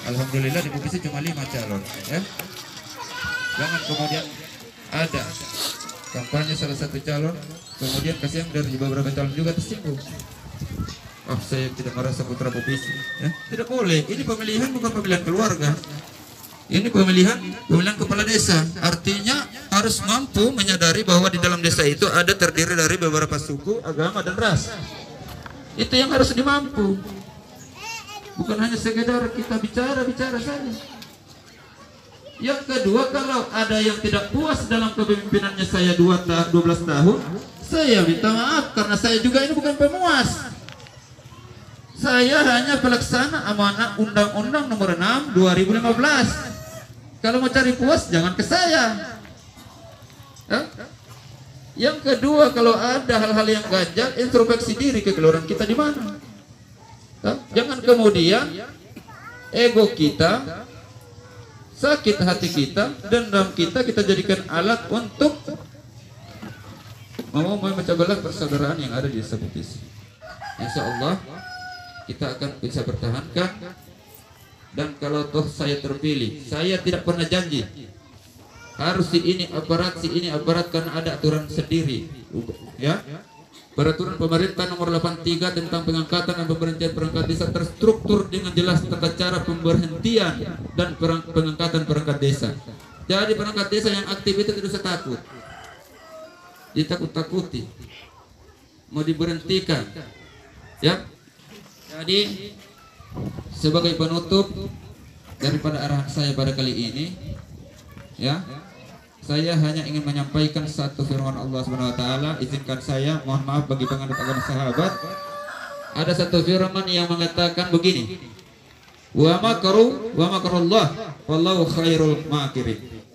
Alhamdulillah di Bukit cuma 5 calon, ya. Jangan kemudian ada kampanye salah satu calon, kemudian kasihan dari beberapa calon juga tersinggung. Oh, saya tidak merasa putra Bupisi, ya. Tidak boleh. Ini pemilihan bukan pemilihan keluarga. Ini pemilihan kepala desa. Artinya harus mampu menyadari bahwa di dalam desa itu ada terdiri dari beberapa suku, agama, dan ras. Itu yang harus dimampu. Bukan hanya sekedar kita bicara saja. Yang kedua, kalau ada yang tidak puas dalam kepemimpinannya saya 12 tahun, saya minta maaf karena saya juga ini bukan pemuas. Saya hanya pelaksana amanah Undang-Undang Nomor 6 2015. Kalau mau cari puas jangan ke saya. Yang kedua, kalau ada hal-hal yang ganjal, introspeksi diri, kekeliruan kita di mana. Jangan kemudian ego kita, sakit hati kita, dendam kita jadikan alat untuk mau memecah belah persaudaraan yang ada di desa Bukit. Insya Allah kita akan bisa pertahankan. Dan kalau toh saya terpilih, saya tidak pernah janji harus si ini aparat karena ada aturan sendiri, ya. Peraturan pemerintah nomor 83 tentang pengangkatan dan pemberhentian perangkat desa terstruktur dengan jelas tata cara pemberhentian dan pengangkatan perangkat desa. Jadi perangkat desa yang aktif itu tidak usah takut, ditakut-takuti, mau diberhentikan, ya. Jadi sebagai penutup daripada arahan saya pada kali ini, ya, saya hanya ingin menyampaikan satu firman Allah Subhanahu wa taala. Izinkan saya mohon maaf bagi penganut agama sahabat. Ada satu firman yang mengatakan begini. Wa makarullah wallahu khairul makirin.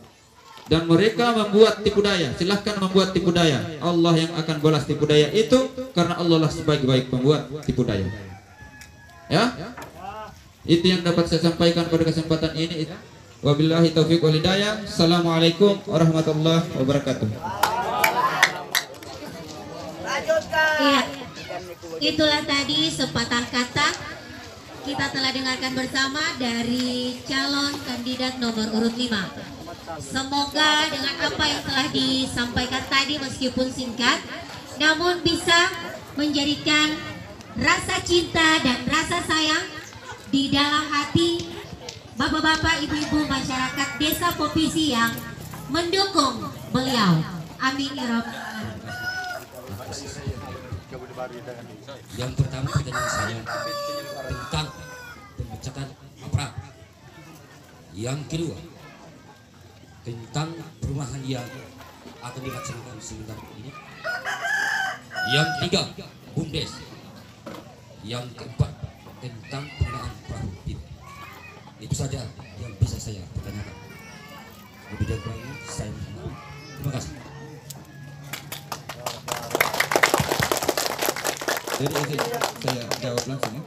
Dan mereka membuat tipu daya. Silahkan membuat tipu daya. Allah yang akan balas tipu daya itu karena Allah lah sebaik-baik pembuat tipu daya. Ya? Itu yang dapat saya sampaikan pada kesempatan ini. Wabillahi taufiq wal hidayah. Assalamualaikum warahmatullahi wabarakatuh. Ya, itulah tadi sepatah kata kita telah dengarkan bersama dari calon kandidat nomor urut 5. Semoga dengan apa yang telah disampaikan tadi meskipun singkat, namun bisa menjadikan rasa cinta dan rasa sayang di dalam hati bapak-bapak, ibu-ibu masyarakat desa Popisi yang mendukung beliau. Amin ya rabbal alamin. Yang pertama pertanyaan saya tentang pemecatan aparat. Yang kedua tentang perumahan yang akan dilaksanakan sebentar ini. Yang ketiga BUMDes. Yang keempat tentang penggunaan perahu. Itu saja yang bisa saya pertanyakan. Lebih dan kurangnya saya mohon maaf. Terima kasih. Jadi saya jawab langsung, ya.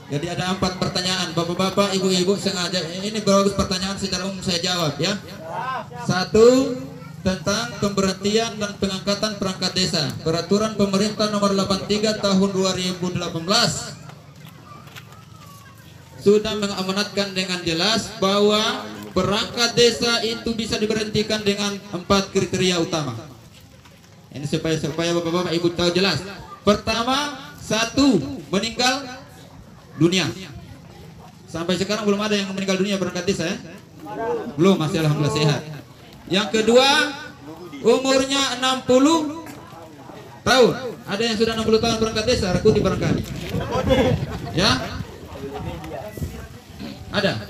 Jadi ada 4 pertanyaan, bapak-bapak, ibu-ibu, sengaja ini bagus pertanyaan secara umum saya jawab, ya. 1, tentang pemberhentian dan pengangkatan perangkat desa. Peraturan pemerintah nomor 83 tahun 2018 sudah mengamanatkan dengan jelas bahwa perangkat desa itu bisa diberhentikan dengan 4 kriteria utama. Ini supaya bapak-bapak ibu tahu jelas. Pertama, 1, meninggal dunia. Sampai sekarang belum ada yang meninggal dunia perangkat desa, ya? Belum, masih alhamdulillah sehat. Yang kedua, umurnya 60 tahun. Ada yang sudah 60 tahun perangkat desa, Rakuti barangkali. Ya? Ada.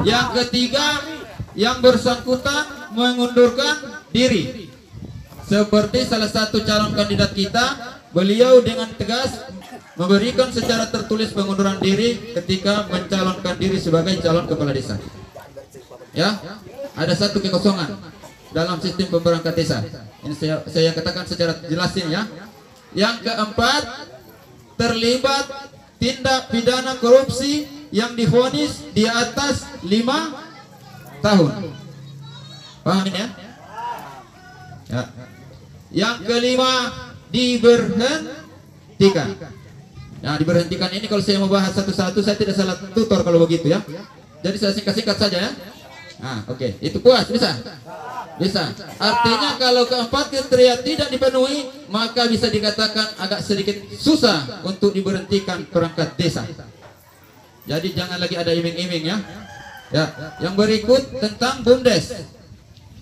Yang ketiga, yang bersangkutan mengundurkan diri. Seperti salah satu calon kandidat kita, beliau dengan tegas memberikan secara tertulis pengunduran diri ketika mencalonkan diri sebagai calon kepala desa. Ya, ada 1 kekosongan dalam sistem pemberangkat desa. Ini saya katakan secara jelasin, ya. Yang keempat, terlibat tindak pidana korupsi yang divonis di atas 5 tahun. Paham ini, ya? Ya. Yang kelima, diberhentikan. Nah, diberhentikan ini kalau saya mau bahas satu-satu, saya tidak salah tutor kalau begitu ya. Jadi saya singkat-singkat saja ya. Nah, oke. Itu puas, bisa? Bisa. Artinya kalau keempat kriteria tidak dipenuhi, maka bisa dikatakan agak sedikit susah untuk diberhentikan perangkat desa. Jadi jangan lagi ada iming-iming ya. Ya, yang berikut tentang BUMDes.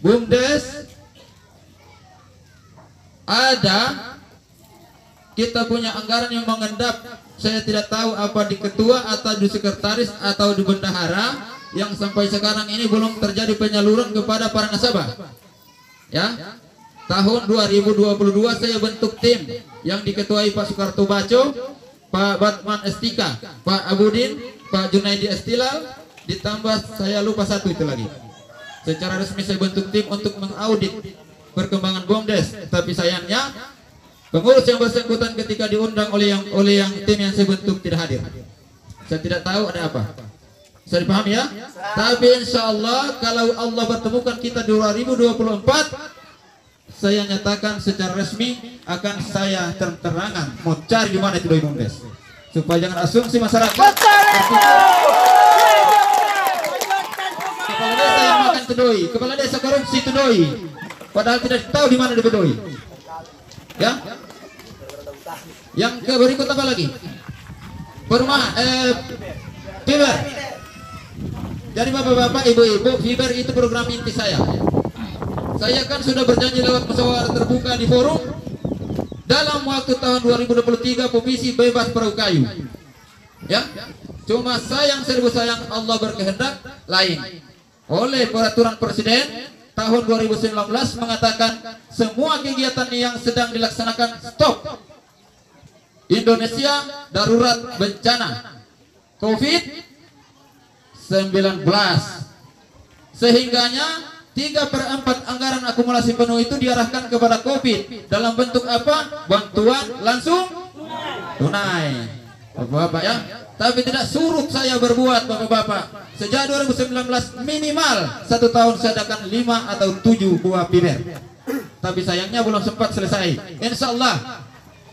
BUMDes ada, kita punya anggaran yang mengendap. Saya tidak tahu apa di ketua atau di sekretaris atau di bendahara, yang sampai sekarang ini belum terjadi penyaluran kepada para nasabah. Ya, tahun 2022 saya bentuk tim yang diketuai Pak Soekarto Baco, Pak Batman Estika, Pak Abudin, Pak Junaidi Estilal, ditambah saya lupa satu itu lagi. Secara resmi saya bentuk tim untuk mengaudit perkembangan BUMDes, tapi sayangnya pengurus yang bersangkutan ketika diundang oleh yang tim yang saya bentuk tidak hadir. Saya tidak tahu ada apa. Saya dipahami ya? Tapi insya Allah kalau Allah bertemukan kita 2024, saya nyatakan secara resmi akan saya terang-terangan mau cari gimana itu doi BUMDes, supaya jangan asumsi masyarakat. Kepala desa yang makan itu doi, kepala desa korupsi itu doi, padahal tidak tahu di mana dia doi. Ya. Yang ke berikut apa lagi? Perumahan Fiber. Jadi bapak-bapak, ibu-ibu, Fiber itu program inti saya. Saya kan sudah berjanji lewat musyawarah terbuka di forum, dalam waktu tahun 2023 Popisi bebas perahu kayu. Ya. Cuma sayang seribu sayang, Allah berkehendak lain. Oleh peraturan Presiden tahun 2019 mengatakan semua kegiatan yang sedang dilaksanakan stop. Indonesia darurat bencana COVID-19, sehingganya 3/4 anggaran akumulasi penuh itu diarahkan kepada COVID dalam bentuk apa? Bantuan langsung tunai, bapak-bapak ya. Tapi tidak surut saya berbuat, bapak-bapak. Sejak 2019 minimal 1 tahun saya adakan 5 atau 7 buah Fiber. Tapi sayangnya belum sempat selesai. Insya Allah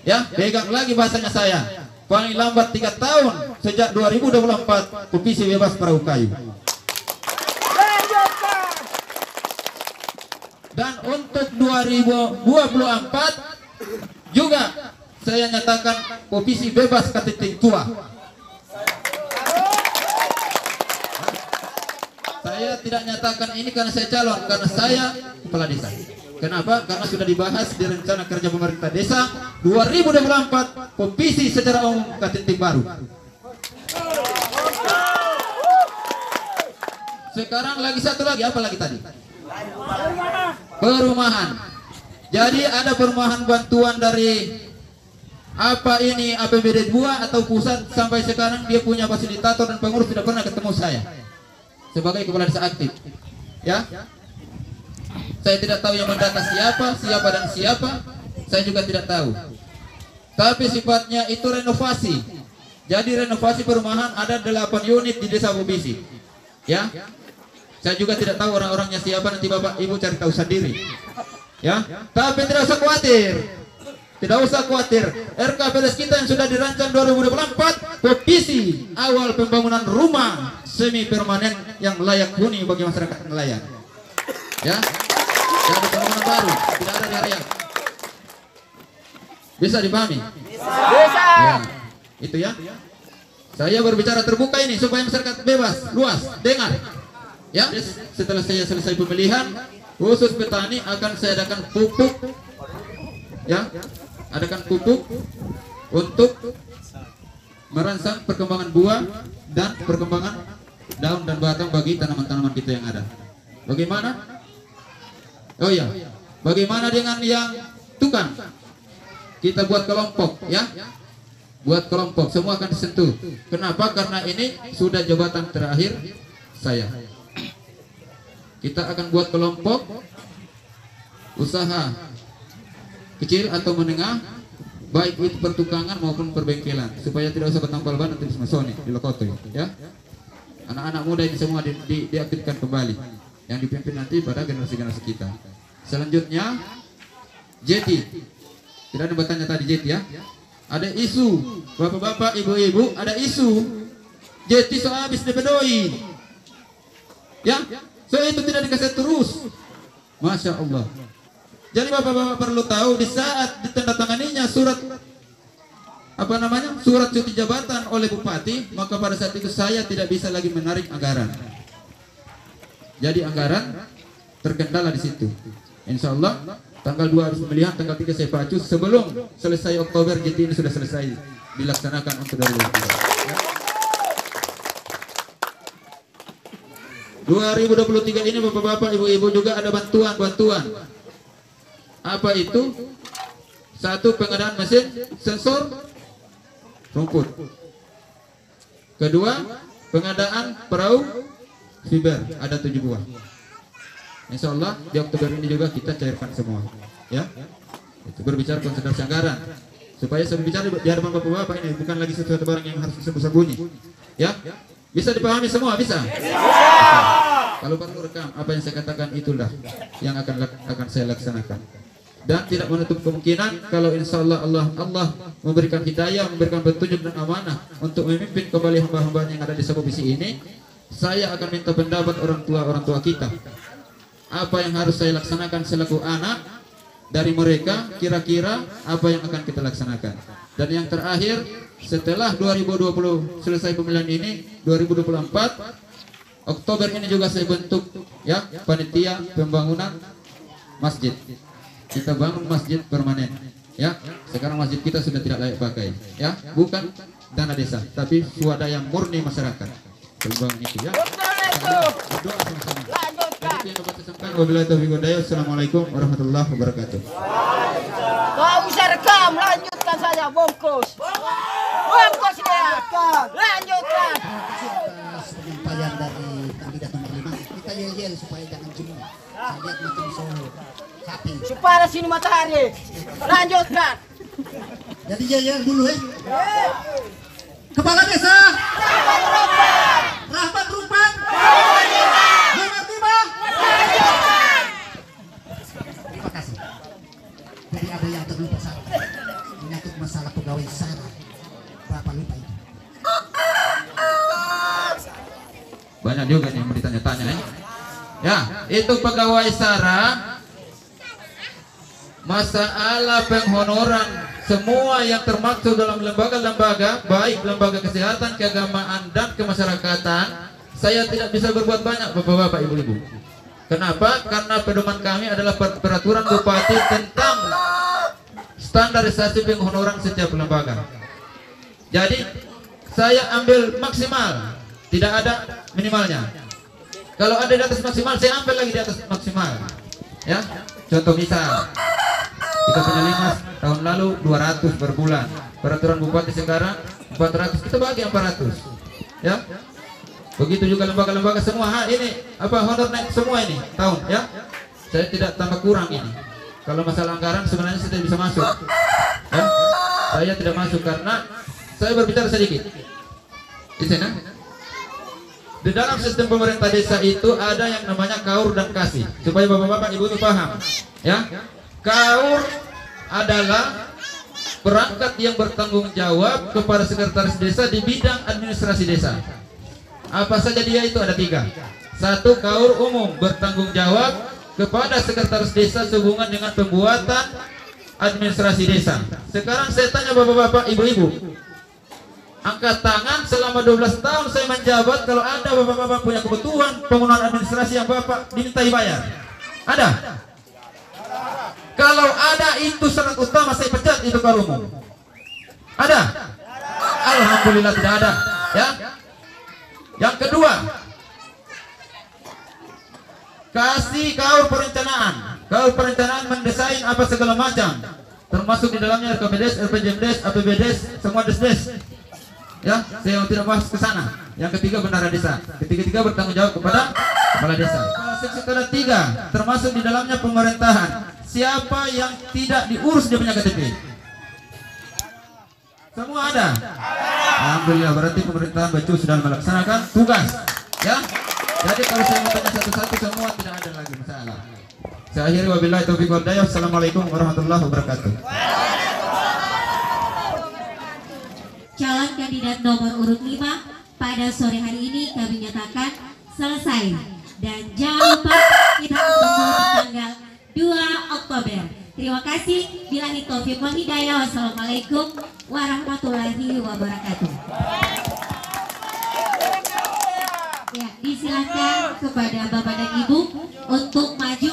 ya, pegang lagi bahasanya saya, paling lambat 3 tahun sejak 2024 Popisi bebas perahu kayu. Dan untuk 2024 juga saya nyatakan Popisi bebas KTT tua. Saya tidak nyatakan ini karena saya calon, karena saya kepala desa. Kenapa? Karena sudah dibahas di rencana kerja pemerintah desa 2024 Popisi secara umum KTT baru. Sekarang lagi satu lagi, apa lagi tadi? Perumahan. Jadi ada perumahan bantuan dari apa ini APBD 2 atau pusat, sampai sekarang dia punya fasilitator dan pengurus tidak pernah ketemu saya sebagai kepala desa aktif. Ya. Saya tidak tahu yang mendata siapa dan siapa, saya juga tidak tahu. Tapi sifatnya itu renovasi. Jadi renovasi perumahan ada 8 unit di desa Popisi. Ya. Saya juga tidak tahu orang-orangnya siapa, nanti Bapak Ibu cari tahu sendiri. Ya. Tapi tidak usah khawatir. Tidak usah khawatir. RKPDes kita yang sudah dirancang 2024 Popisi awal pembangunan rumah semi permanen yang layak huni bagi masyarakat nelayan. Ya. Yang pembangunan baru, tidak ada di area. Bisa dipahami? Bisa. Ya, itu ya. Saya berbicara terbuka ini supaya masyarakat bebas, luas, dengar. Ya, setelah saya selesai pemilihan, khusus petani akan saya adakan pupuk. Ya, adakan pupuk untuk merangsang perkembangan buah dan perkembangan daun dan batang bagi tanaman-tanaman kita yang ada. Bagaimana? Oh ya, bagaimana dengan yang tukang? Kita buat kelompok, ya. Buat kelompok, semua akan disentuh. Kenapa? Karena ini sudah jabatan terakhir saya. Kita akan buat kelompok usaha kecil atau menengah, baik itu pertukangan maupun perbengkelan, supaya tidak usah bertambal ban nanti masoni di Lokoto, ya. Anak-anak muda ini semua diaktifkan kembali, yang dipimpin nanti pada generasi-generasi kita. Selanjutnya Jeti, tidak ada bertanya tadi Jeti ya. ada isu. Bapak-bapak, ibu-ibu, ada isu. Jadi so habis dipedoi. Ya, so itu tidak dikasih terus. Masya Allah. Jadi bapak-bapak perlu tahu di saat ditandatanganinya surat surat cuti jabatan oleh bupati, maka pada saat itu saya tidak bisa lagi menarik anggaran. Jadi anggaran terkendala di situ. Insya Allah tanggal 2 harus pemilihan, tanggal 3 saya pacu sebelum selesai Oktober. Jadi ini sudah selesai dilaksanakan untuk 2023 ini bapak-bapak, ibu-ibu juga ada bantuan. Apa itu? Satu, pengadaan mesin sensor rumput. Kedua, pengadaan perahu fiber, ada 7 buah. Insya Allah di Oktober ini juga kita cairkan semua. Ya, itu berbicara konsentrasi anggaran. Supaya saya bicara di hadapan bapak-bapak ini bukan lagi sesuatu barang yang harus disembunyi. Ya, bisa dipahami semua, bisa. Kalau perlu rekam apa yang saya katakan, itulah yang akan saya laksanakan. Dan tidak menutup kemungkinan kalau insya Allah Allah memberikan hidayah, memberikan petunjuk dan amanah untuk memimpin kembali hamba-hamba yang ada di Sekopisi ini, saya akan minta pendapat orang tua kita. Apa yang harus saya laksanakan selaku anak dari mereka, kira-kira apa yang akan kita laksanakan. Dan yang terakhir, setelah 2020 selesai pemilihan ini, 2024 Oktober ini juga saya bentuk ya panitia pembangunan masjid. Kita bangun masjid permanen. Ya, sekarang masjid kita sudah tidak layak pakai. Ya, bukan dana desa, tapi swadaya murni masyarakat. Pembangunan itu ya. Berdoa sama-sama. Jadi yang dapat saya sampaikan, wabillahi taufiq wal hidayah. Assalamualaikum warahmatullahi wabarakatuh. Kau bisa rekam, lanjutkan saja, bungkus. Bungkus dia, lanjutkan. Penyampaian dari kandidat nomor 5, kita yel-yel supaya jangan jenuh. Saya lihat macam sapi. Supaya sini matahari. Lanjutkan. Jadi yel-yel dulu Kepala Desa Rahmat Rupan nomor 5. Terima kasih. Jadi ada yang terlupa satu, menyangkut masalah pegawai SARA. Bapak lupa itu. Banyak juga nih yang ditanya-tanya ya. Ya, itu pegawai SARA, masalah penghonoran semua yang termaksud dalam lembaga-lembaga, baik lembaga kesehatan, keagamaan dan kemasyarakatan, saya tidak bisa berbuat banyak bapak-bapak, ibu-ibu. Kenapa? Karena pedoman kami adalah peraturan bupati tentang standarisasi penghonoran setiap lembaga. Jadi saya ambil maksimal, tidak ada minimalnya. Kalau ada di atas maksimal, saya ambil lagi di atas maksimal. Ya, contoh misal kita punya Limas tahun lalu 200 per bulan. Peraturan bupati sekarang 400, kita bagi 400. Ya. Begitu juga lembaga-lembaga semua. Ini honor naik semua ini tahun ya. Saya tidak tambah kurang ini. Kalau masalah anggaran sebenarnya saya tidak bisa masuk. Ya. Saya tidak masuk karena saya berbicara sedikit. Di sana. Di dalam sistem pemerintah desa itu ada yang namanya kaur dan kasih. Supaya bapak-bapak ibu-ibu paham. Ya. Kaur adalah perangkat yang bertanggung jawab kepada sekretaris desa di bidang administrasi desa. Apa saja dia itu? Ada 3. 1, kaur umum bertanggung jawab kepada sekretaris desa sehubungan dengan pembuatan administrasi desa. Sekarang saya tanya bapak-bapak ibu-ibu, angkat tangan selama 12 tahun saya menjabat, kalau ada bapak-bapak punya kebutuhan penggunaan administrasi yang bapak dimintai bayar. Ada? Kalau ada, itu syarat utama saya pecat itu kaur umum. Ada? Alhamdulillah tidak ada. Ya. Yang kedua, kasih kaur perencanaan. Kaur perencanaan mendesain apa segala macam, termasuk di dalamnya RKPDes, RPJMDes, APBDes, semua desdes. Ya, saya tidak bahas ke sana. Yang ketiga, bendahara desa. Ketiga bertanggung jawab kepada kepala desa. Seksi 3 termasuk di dalamnya pemerintahan. Siapa yang tidak diurus dia punya KTP? Semua ada. Alhamdulillah, berarti pemerintahan Bacu sudah melaksanakan tugas. Ya. Jadi kalau saya mau tanya satu-satu semua tidak ada lagi masalah. Saya akhiri, wabillahi taufiq wal hidayah. Assalamualaikum warahmatullahi wabarakatuh. calon kandidat nomor urut 5 pada sore hari ini kami nyatakan selesai. Dan jangan lupa kita bertemu di tanggal 2 Oktober. Terima kasih. Billahi taufiq wal hidayah. Wassalamualaikum warahmatullahi wabarakatuh. Ya, disilakan kepada Bapak dan Ibu untuk maju